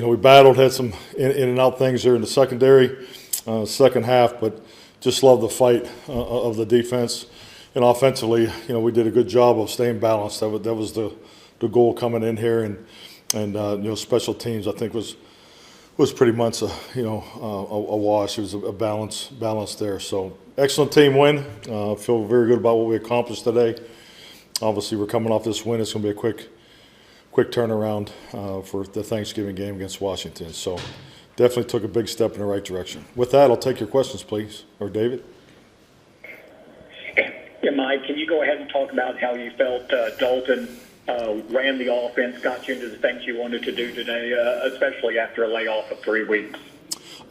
We battled, had some in and out things there in the secondary, second half, but just love the fight of the defense. And offensively, we did a good job of staying balanced. That was the goal coming in here, and special teams I think was pretty much a wash. It was a balance there. So excellent team win. Feel very good about what we accomplished today. Obviously, we're coming off this win. It's going to be a quick turnaround for the Thanksgiving game against Washington. So definitely took a big step in the right direction. With that, I'll take your questions, please. Or David. Yeah, Mike, can you go ahead and talk about how you felt Dalton ran the offense, got you into the things you wanted to do today, especially after a layoff of 3 weeks?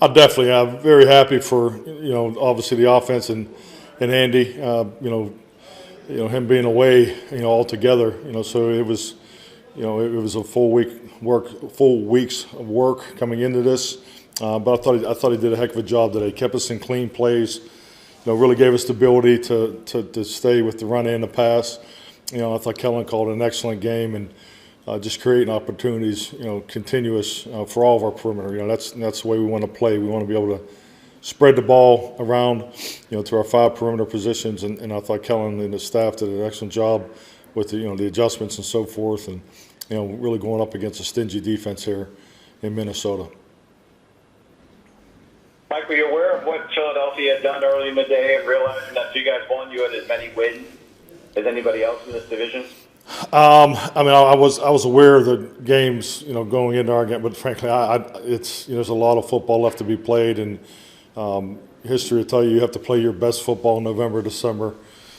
I'm very happy for, obviously the offense and Andy, him being away, altogether, so it was, it was a full weeks of work coming into this. But I thought he did a heck of a job today. Kept us in clean plays, really gave us the ability to stay with the run and the pass. I thought Kellen called an excellent game and just creating opportunities, continuous for all of our perimeter. That's the way we want to play. We want to be able to spread the ball around, to our 5 perimeter positions. And I thought Kellen and the staff did an excellent job with the adjustments and so forth, and really going up against a stingy defense here in Minnesota. Mike, were you aware of what Philadelphia had done early in the day and realizing that you guys won? You had as many wins as anybody else in this division? I was aware of the games, going into our game, but frankly, there's a lot of football left to be played, and history will tell you have to play your best football in November, December.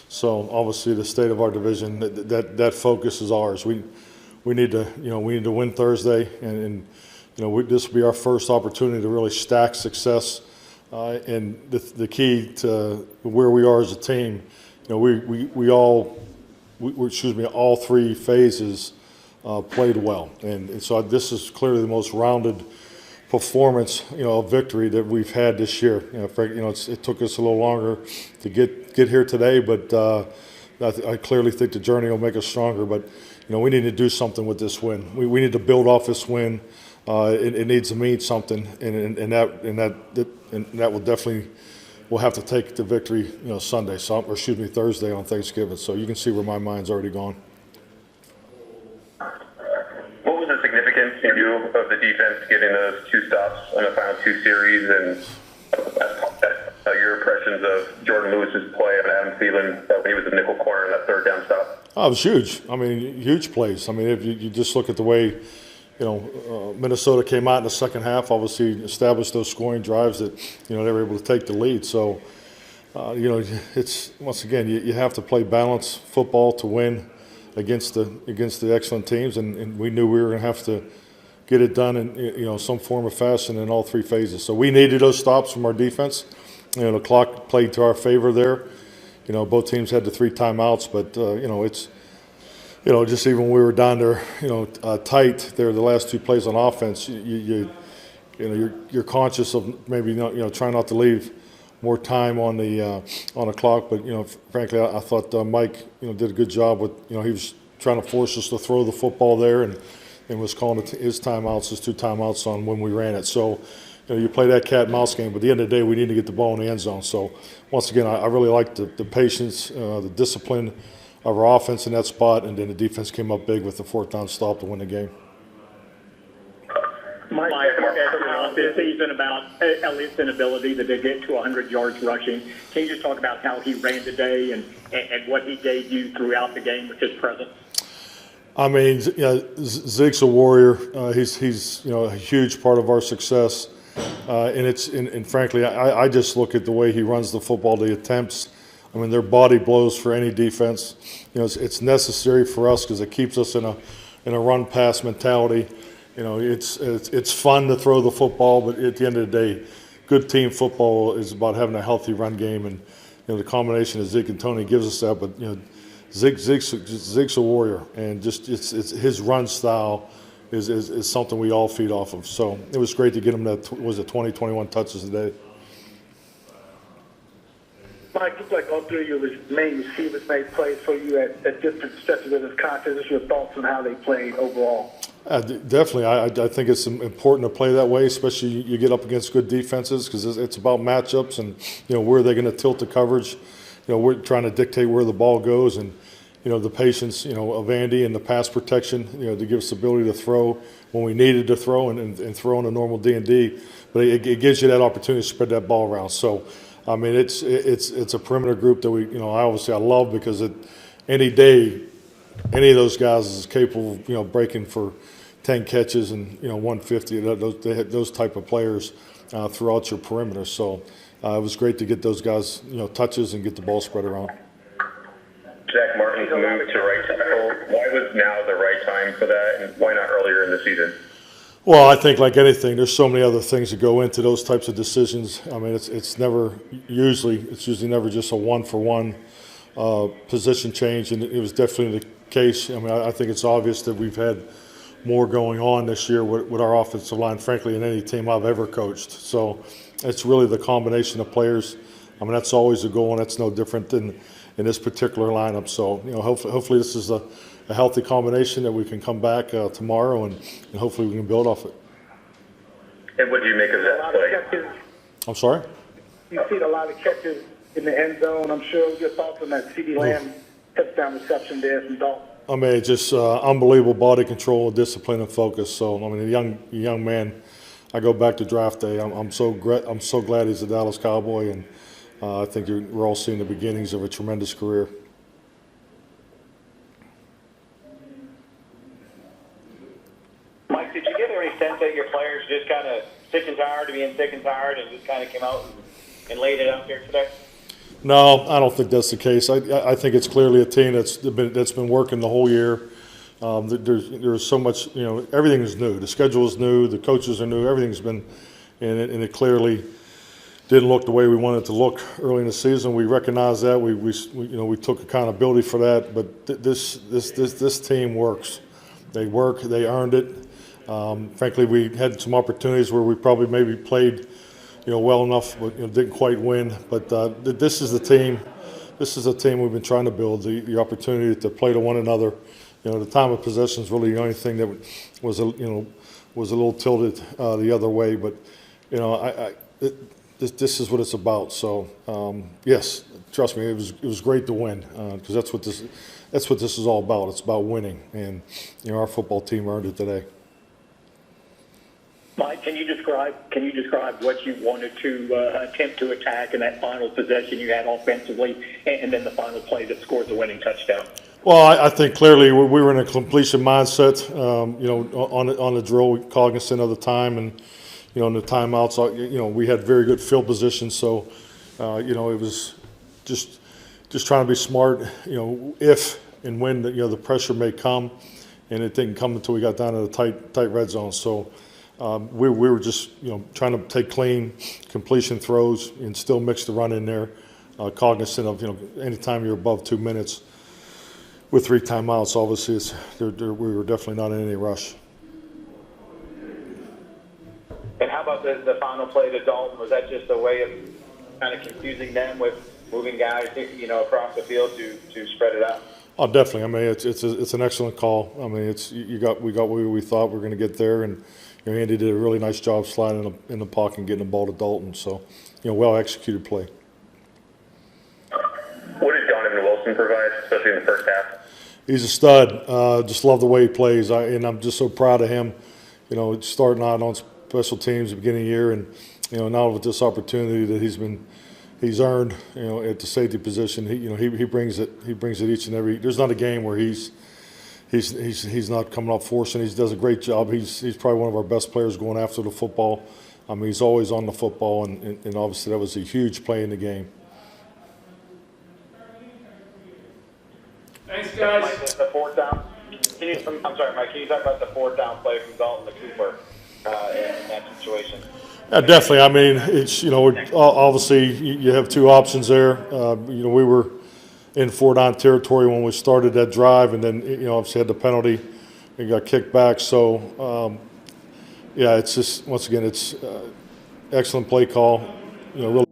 So obviously, the state of our division, that focus is ours. We need to win Thursday, and this will be our first opportunity to really stack success. And the key to where we are as a team, all 3 phases played well, and so this is clearly the most rounded performance, of victory that we've had this year. It took us a little longer to get here today, but I clearly think the journey will make us stronger. But we need to do something with this win. We need to build off this win. It needs to mean something, and that will definitely. We'll have to take the victory, Thursday on Thanksgiving. So you can see where my mind's already gone. What was the significance in you of the defense getting those 2 stops on the final 2 series, and your impressions of Jordan Lewis's play on Adam Thielen when he was the nickel corner in that 3rd down stop? Oh, it was huge. Huge plays. If you just look at the way, Minnesota came out in the second half, obviously established those scoring drives that, they were able to take the lead. So, it's, once again, you have to play balanced football to win against the excellent teams, and we knew we were going to have to get it done in, some form or fashion in all 3 phases. So we needed those stops from our defense. The clock played to our favor there. Both teams had the 3 timeouts, but, it's, just even when we were down there, tight there, the last 2 plays on offense, you're conscious of maybe not, trying not to leave more time on the clock. But frankly, I thought Mike, did a good job with, he was trying to force us to throw the football there, and was calling his 2 timeouts on when we ran it. So, you play that cat and mouse game, but at the end of the day, we need to get the ball in the end zone. So, once again, I really liked the patience, the discipline of our offense in that spot, and then the defense came up big with the 4th down stop to win the game. Mike, this season about Elliott's inability to get to 100 yards rushing. Can you just talk about how he ran today and what he gave you throughout the game with his presence? Zeke's a warrior. He's a huge part of our success, and frankly, I just look at the way he runs the football, the attempts. Their body blows for any defense. It's necessary for us because it keeps us in a run pass mentality. It's fun to throw the football, but at the end of the day, good team football is about having a healthy run game, and the combination of Zeke and Tony gives us that. But Zeke's a warrior, and just it's his run style is something we all feed off of. So it was great to get him that 21 touches today. Mike, looks like all 3 of your main receivers made plays for you at different stretches of this contest. What's your thoughts on how they played overall? Definitely. I think it's important to play that way, especially you get up against good defenses because it's about matchups and, where they're going to tilt the coverage. We're trying to dictate where the ball goes and, the patience, of Andy and the pass protection, to give us the ability to throw when we needed to throw and throw in a normal D&D. But it gives you that opportunity to spread that ball around. So, I mean, it's a perimeter group that I love because any day, any of those guys is capable of, breaking for 10 catches and 150. They had those type of players throughout your perimeter. So it was great to get those guys touches and get the ball spread around. Zach Martin's moved to right tackle. Why was now the right time for that, and why not earlier in the season? Well, I think like anything, there's so many other things that go into those types of decisions. I mean, it's usually never just a one-for-one position change, and it was definitely the case. I mean, I think it's obvious that we've had more going on this year with our offensive line, frankly, than any team I've ever coached. So it's really the combination of players. I mean, that's always a goal, and that's no different than in this particular lineup. So, hopefully this is a healthy combination that we can come back tomorrow, and hopefully we can build off it. And what do you make of that play? I'm sorry? You've seen a lot of catches in the end zone. I'm sure your thoughts on that CeeDee Lamb touchdown reception there from Dalton. I mean, just unbelievable body control, discipline, and focus. So, I mean, a young man. I go back to draft day. I'm so glad he's a Dallas Cowboy, and I think we're all seeing the beginnings of a tremendous career. Mike, did you get any sense that your players just kind of sick and tired of being sick and tired and just kind of came out and laid it out there today? No, I don't think that's the case. I think it's clearly a team that's been working the whole year. There's so much, everything is new. The schedule is new. The coaches are new. Everything's been, and it clearly didn't look the way we wanted it to look early in the season. We recognize that. We took accountability for that. But this team works. They work. They earned it. Frankly, we had some opportunities where we probably maybe played, well enough, but didn't quite win. But this is the team. This is a team we've been trying to build. The opportunity to play to one another. The time of possession is really the only thing that was a little tilted the other way. But this is what it's about. So yes, trust me, it was great to win because that's what this is all about. It's about winning, and our football team earned it today. Mike, can you describe what you wanted to attempt to attack in that final possession you had offensively, and then the final play that scored the winning touchdown? Well, I think clearly we were in a completion mindset. On the drill, cognizant of the time, and in the timeouts, we had very good field position. So, it was just trying to be smart. If and when the pressure may come, and it didn't come until we got down to the tight red zone. So. We were just trying to take clean completion throws and still mix the run in there, cognizant of anytime you're above 2 minutes with 3 timeouts, obviously we were definitely not in any rush. And how about the final play to Dalton? Was that just a way of kind of confusing them with moving guys across the field to spread it out? Oh, definitely. I mean, it's an excellent call. I mean, we got where we thought we were going to get there, and Andy did a really nice job sliding in the pocket and getting the ball to Dalton. So, well executed play. What did Donovan Wilson provide, especially in the first half? He's a stud. Just love the way he plays, and I'm just so proud of him. Starting out on special teams at the beginning of the year, and now with this opportunity that he's earned, at the safety position. He brings it. He brings it each and every. There's not a game where he's not coming up forcing. He does a great job. He's probably one of our best players going after the football. I mean, he's always on the football, and obviously that was a huge play in the game. Thanks, guys. Mike, the fourth down. I'm sorry, Mike. Can you talk about the fourth down play from Dalton to Cooper in that situation? Yeah, definitely. I mean, it's obviously you have 2 options there. We were in 4-down territory when we started that drive, and then obviously had the penalty and got kicked back. So it's just once again it's excellent play call. Really